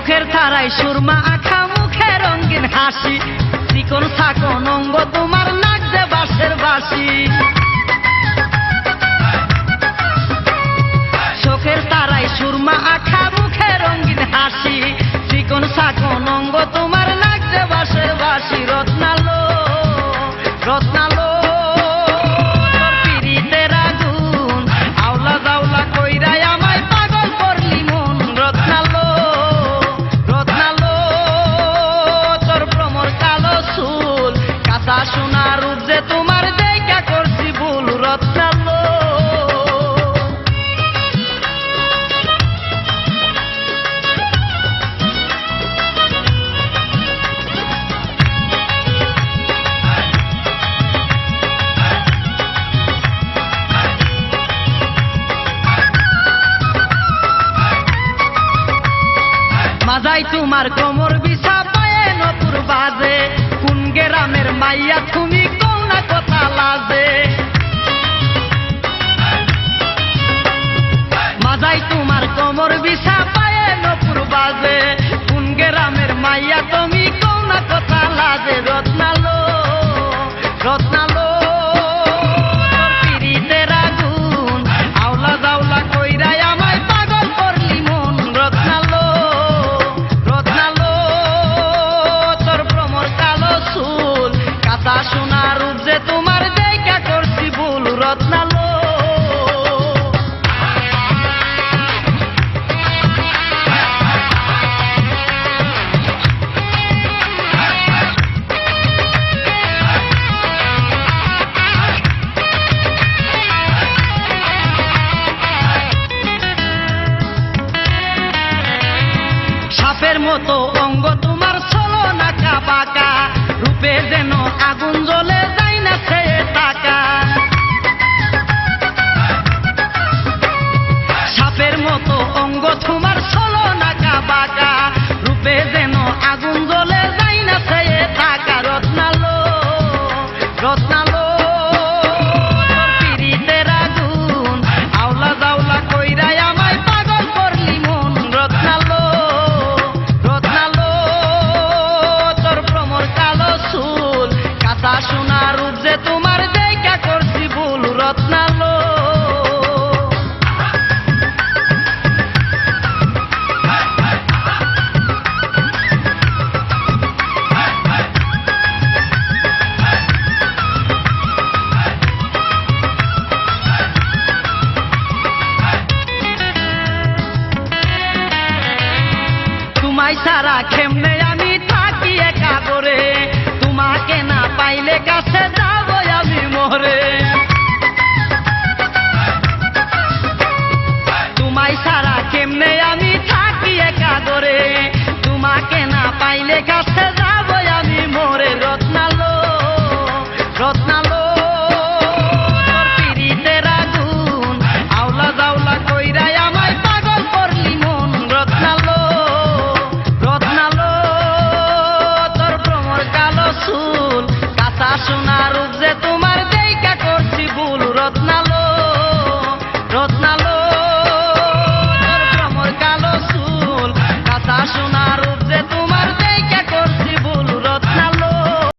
চোখের তারায় সুরমা আঁখা মুখে রঙিন হাসি চিকন সাকন অঙ্গ তোমার লাগছে বাঁশের বাঁশি চোখের তারায় সুরমা আঁখা মুখে রঙিন হাসি চিকন সাকন অঙ্গ তোমার লাগছে বাঁশের বাঁশি রত্নালো রত্নালো সোনার রূপ যে তোমার দেখা করছি ভুল রত্নালো মাজাই তোমার কোমর বিছা পায়ে নপুর বাজে কোন গ্রামের মাইয়া তুমি কোন কথা লাজে মাজাই তোমার কোমর বিছা পায়ে নপুর বাজে কোন গ্রামের মাইয়া তুমি কোন কথা লাজে রত্নালো রত্নালো সোনার রূপ যে তোমার দেখা করছি ভুল রত্নালো সাপের মতো অঙ্গ তোমার চলো না বাঁকা রূপে যেন আগুন জ্বলে যায় না সে টাকা সাপের মতো অঙ্গ তোমার চলো না বাঁকা রূপে যেন আগুন জ্বলে যায় না সে টাকা রত্নালো রত্নালো পিরিতের আগুন আওলা জাওলা কইরাই আমায় পাগল করলি মন রত্নালো রত্নালো তোর ভ্রমর কালো চুল কাঁচা সোনার রূপ যে তোমার দেখা করছি ভুল রত্নালো তোমায় সারা কেমনে আমি থাকি একা করে তোমাকে না পাইলে কাছে যাবো আমি মরে